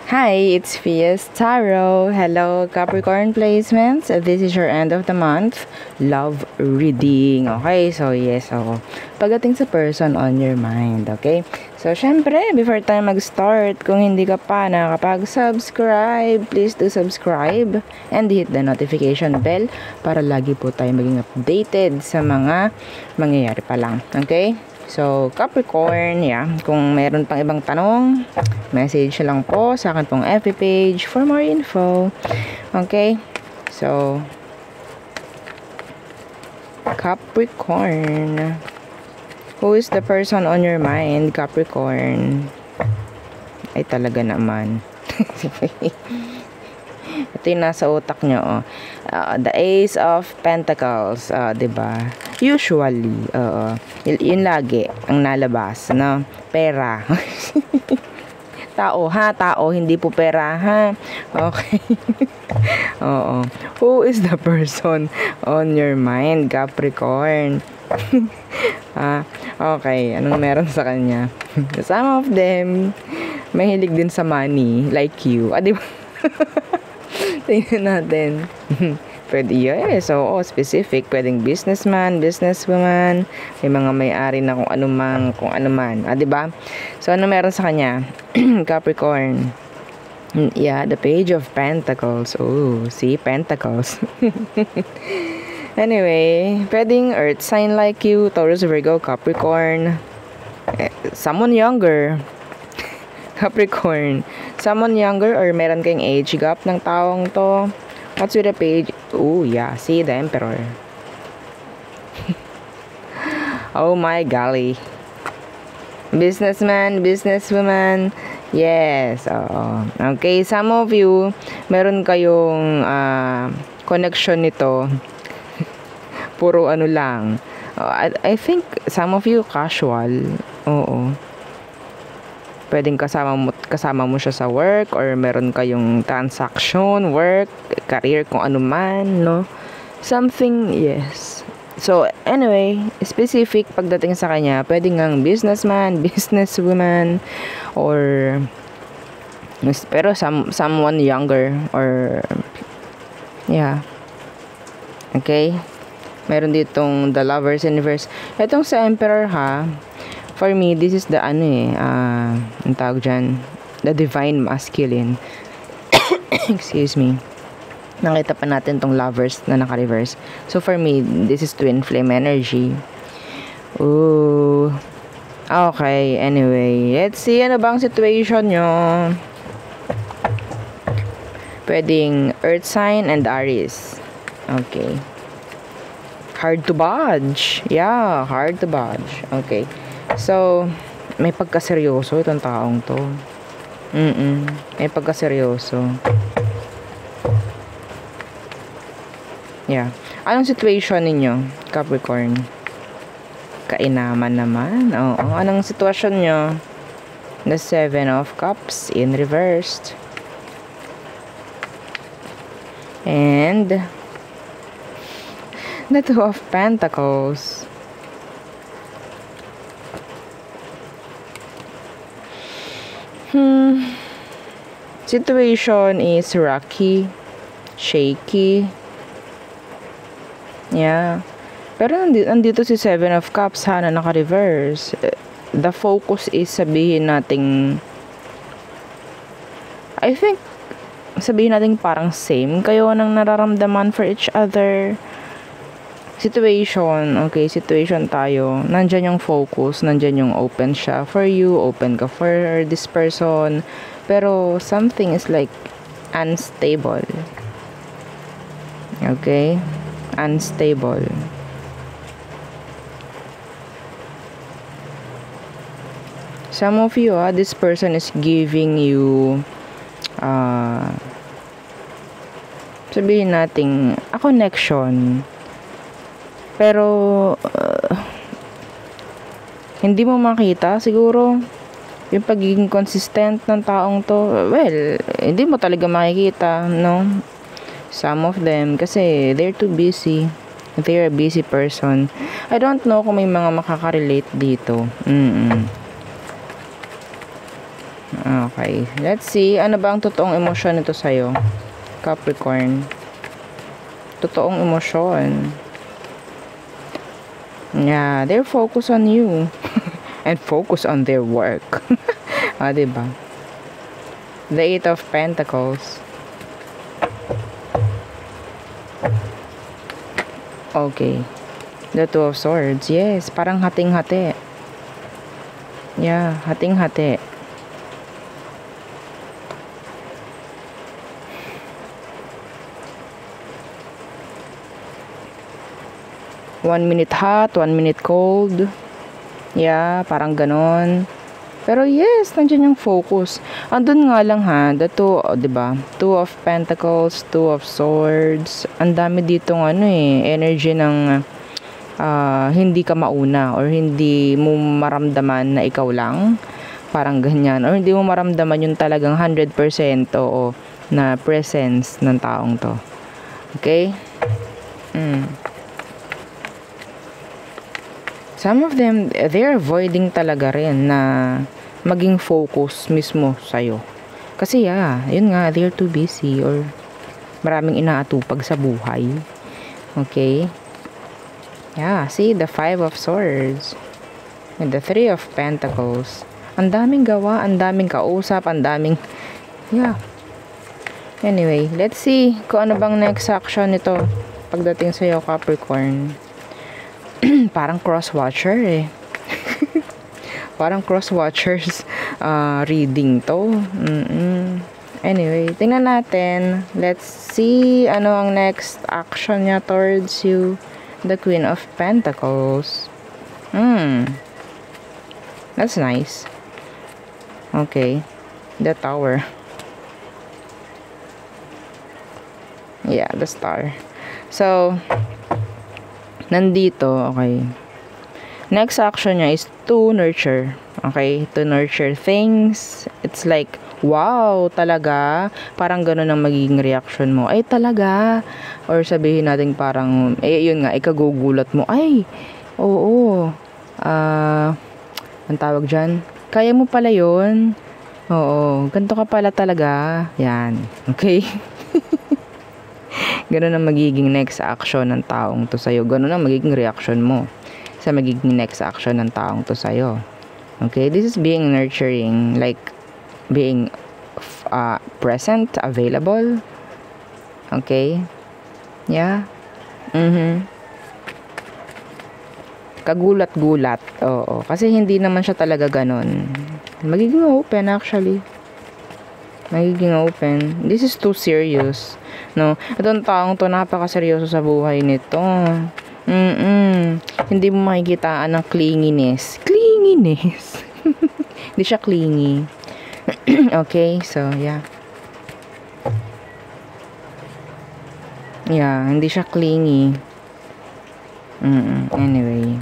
Hi, it's Fias Tarot. Hello, Capricorn placements. This is your end of the month love reading. Okay, so yes, ako. Pagdating sa person on your mind, okay? So, syempre, before tayo mag-start, kung hindi ka pa nakapag-subscribe, please do subscribe and hit the notification bell para lagi po tayo maging updated sa mga mangyayari pa lang. Okay? So, Capricorn, yeah. Kung meron pang ibang tanong, message lang po sa akin pong FB page for more info. Okay? So, Capricorn. Who is the person on your mind, Capricorn? Ay, talaga naman. Ito yung nasa utak nyo, oh. The Ace of Pentacles, diba? Usually, yun lagi ang nalabas, no? Pera. Tao, ha? Tao, hindi po pera, ha? Okay. Oo. Who is the person on your mind, Capricorn? Okay. Anong meron sa kanya? Some of them, mahilig din sa money, like you. Di ba? Tingnan natin. Pwede yun. So, specific. Pwedeng businessman, businesswoman. May mga may-ari na kung ano man. Diba? So, ano meron sa kanya? Capricorn. Yeah, the Page of Pentacles. Oh, see? Pentacles. Anyway, pwedeng earth sign like you, Taurus, Virgo, Capricorn. Someone younger. Capricorn. Someone younger or meron kayong age gap ng taong to. What's with the page? Oh, yeah. See, the Emperor. Oh my golly. Businessman, businesswoman. Yes. Okay, some of you, meron kayong connection nito. Puro ano lang. I think some of you casual. Oo. Pwedeng kasama mo siya sa work or meron kayong transaction, work, career, kung ano man, no? Something, yes. So, anyway, specific pagdating sa kanya, pwedeng ang businessman, businesswoman, or pero someone younger or yeah. Okay? Meron ditong the Lovers Universe. Itong sa Emperor, ha? For me, this is the ang tawag dyan, the divine masculine. Excuse me. Nakita pa natin tong lovers na naka-reverse. So, for me, this is twin flame energy. Ooh. Okay, anyway. Let's see, ano bang situation nyo? Pwedeng earth sign and Aries. Okay. Hard to budge. Yeah, hard to budge. Okay. So, may pagkaseryoso itong taong to. May pagkaseryoso. Yeah. Anong situation ninyo, Capricorn? Kainaman naman. Oo. Anong sitwasyon nyo? The Seven of Cups in reversed. And the Two of Pentacles. Situation is rocky, shaky. Yeah. Pero nandito si Seven of Cups, na naka-reverse. The focus is sabihin nating, I think, sabihin natin parang same kayo ng nararamdaman for each other. Situation, okay, situation tayo. Nandyan yung focus, nandyan yung open siya for you, open ka for this person. Pero something is like unstable. Okay? Unstable. Some of you, this person is giving you sabihin natin a connection. Pero hindi mo makita siguro yung pagiging consistent ng taong to. Well, hindi mo talaga makikita, no? Some of them kasi they're too busy. They're a busy person. I don't know kung may mga makaka-relate dito. Okay. Let's see. Ano ba ang totoong emosyon nito sa'yo? Capricorn. Totoong emosyon. Yeah, they're focused on you. And focus on their work. Diba? The Eight of Pentacles. Okay. The Two of Swords. Yes, parang hating-hati. Yeah, hating-hati. One minute hot, 1 minute cold. Yeah, parang ganon. Pero yes, nandiyan yung focus. Andun nga lang ha, the two, diba? Two of Pentacles, Two of Swords. Ang dami ditong energy ng hindi ka mauna or hindi mo maramdaman na ikaw lang. Parang ganyan. Or hindi mo maramdaman yung talagang 100% o na presence ng taong to. Okay? Some of them, they're avoiding talaga rin na maging focus mismo sa'yo. Kasi yun nga, they're too busy or maraming inaatupag sa buhay. Okay? Yeah, see, the Five of Swords. And the Three of Pentacles. Ang daming gawa, ang daming kausap, ang daming... Yeah. Anyway, let's see kung ano bang next action nito pagdating sa'yo, Capricorn. Parang cross-watcher eh. Parang cross-watchers reading to. Anyway, tingnan natin. Let's see ano ang next action niya towards you. The Queen of Pentacles. That's nice. Okay. The Tower. Yeah, the Star. So, nandito, okay. Next action niya is to nurture. Okay? To nurture things. It's like, wow, talaga? Parang gano'n ang magiging reaction mo. Ay, talaga? Or sabihin natin parang, yun nga, ikagugulat mo. Ay, oo. Ang tawag dyan? Kaya mo pala yun? Oo. Ganito ka pala talaga. Yan. Okay? Ganun ang magiging next action ng taong to sa'yo. Ganun ang magiging reaction mo sa magiging next action ng taong to sa'yo. Okay? This is being nurturing. Like, being present, available. Okay? Yeah? Kagulat-gulat. Oo. Kasi hindi naman siya talaga ganun. Magiging open actually. Magiging open. This is too serious. No? Itong taong to napakaseryoso sa buhay nito. Hindi mo makikitaan ng clinginess. Clinginess. Hindi siya clingy. Okay, so yeah. Yeah, hindi siya clingy. Anyway.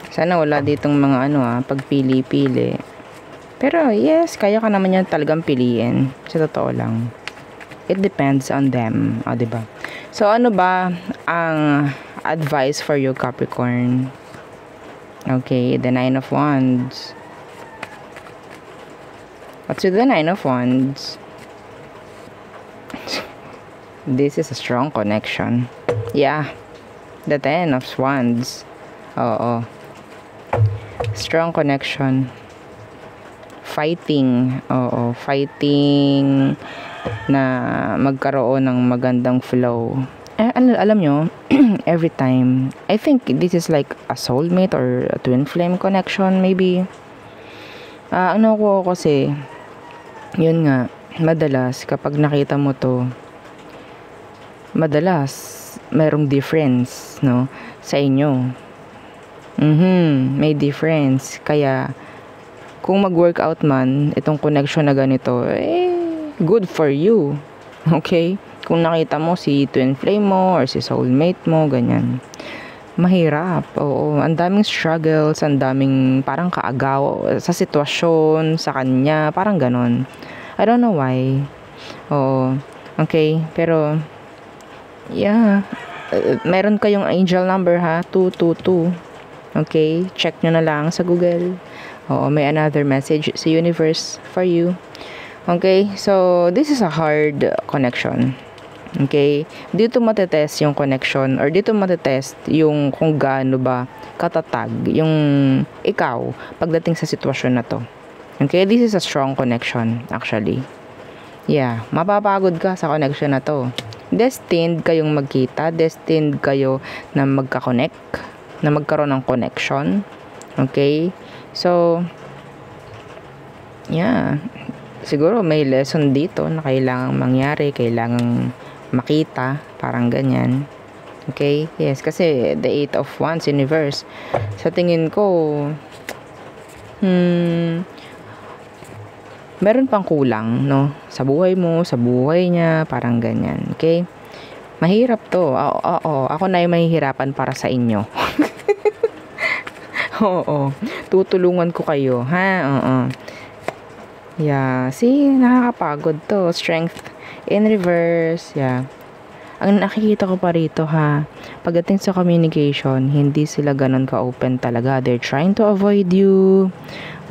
Sana wala ditong mga pagpili-pili. Pero yes, kaya ka naman yan talagang piliin. Sa totoo lang. It depends on them. Diba? So, ano ba ang advice for you, Capricorn? Okay, the Nine of Wands. What's with the Nine of Wands? This is a strong connection. Yeah. The Ten of Wands. Oo. Strong connection. Fighting. Oo. Fighting na magkaroon ng magandang flow. Alam nyo, every time, I think this is like a soulmate or a twin flame connection, maybe. Ano ko kasi, yun nga, madalas, kapag nakita mo to, madalas, merong difference, no, sa inyo. May difference. Kaya, kung mag-workout man, itong connection na ganito, good for you. Okay? Kung nakita mo si twin flame mo or si soulmate mo, ganyan. Mahirap. Oo. Ang daming struggles, ang daming parang kaagaw sa sitwasyon, sa kanya, parang ganon. I don't know why. Oo. Okay? Pero, yeah. Meron kayong angel number ha? 222. Okay? Check nyo na lang sa Google. Oo, may another message sa universe for you. Okay? So, this is a hard connection. Okay? Dito matetest yung connection or dito matetest yung kung gaano ba katatag yung ikaw pagdating sa sitwasyon na to. Okay? This is a strong connection actually. Yeah, mapapagod ka sa connection na to. Destined kayong magkita, destined kayo na magka-connect, na magkaroon ng connection. Okay? So, yeah. Siguro may lesson dito na kailangang mangyari, kailangang makita, parang ganyan. Okay? Yes, kasi the 8 of Wands universe. Sa tingin ko, meron pang kulang, no? Sa buhay mo, sa buhay niya, parang ganyan. Okay? Mahirap to. Oo, ako na yung mahihirapan para sa inyo. Oo. Tutulungan ko kayo, ha? Oo. Yeah. See, nakakapagod to. Strength in reverse. Yeah. Ang nakikita ko pa rito, ha? Pagdating sa communication, hindi sila ganun ka-open talaga. They're trying to avoid you.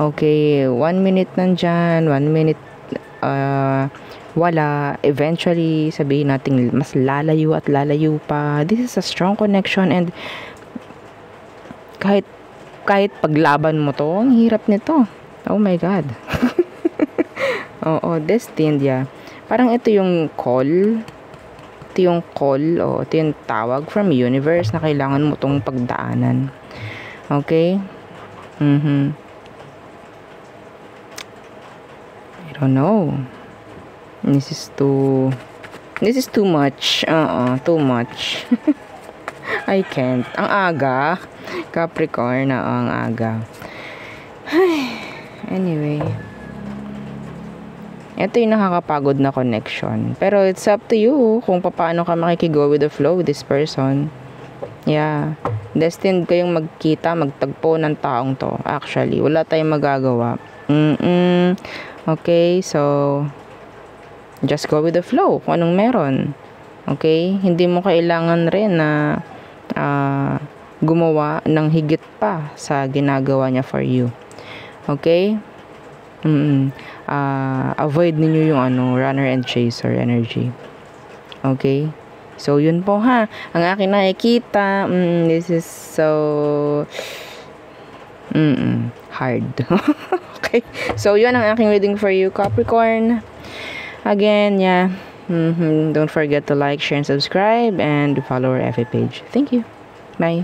Okay, 1 minute nandyan, 1 minute wala. Eventually, sabihin natin mas lalayo at lalayo pa. This is a strong connection and kahit paglaban mo to, ang hirap nito. Oh my God. Oo, destined, yeah. Parang ito yung call. Ito yung call, ito yung tawag from universe na kailangan mo tong pagdaanan. Okay? I don't know. This is too much. Too much. I can't. Ang aga. Capricorn na ang aga. Anyway. Ito yung nakakapagod na connection. Pero it's up to you kung paano ka makikigo with the flow with this person. Yeah. Destined kayong magkita, magtagpo ng taong to. Actually, wala tayong magagawa. Okay, so just go with the flow kung anong meron. Okay? Hindi mo kailangan rin na gumawa ng higit pa sa ginagawa niya for you. Okay? Avoid ninyo yung runner and chaser energy. Okay? So, yun po ha. Ang akin nakikita, this is so hard. Okay? So, yun ang aking reading for you, Capricorn. Again, yeah. Don't forget to like, share, and subscribe, and follow our FB page. Thank you. Bye.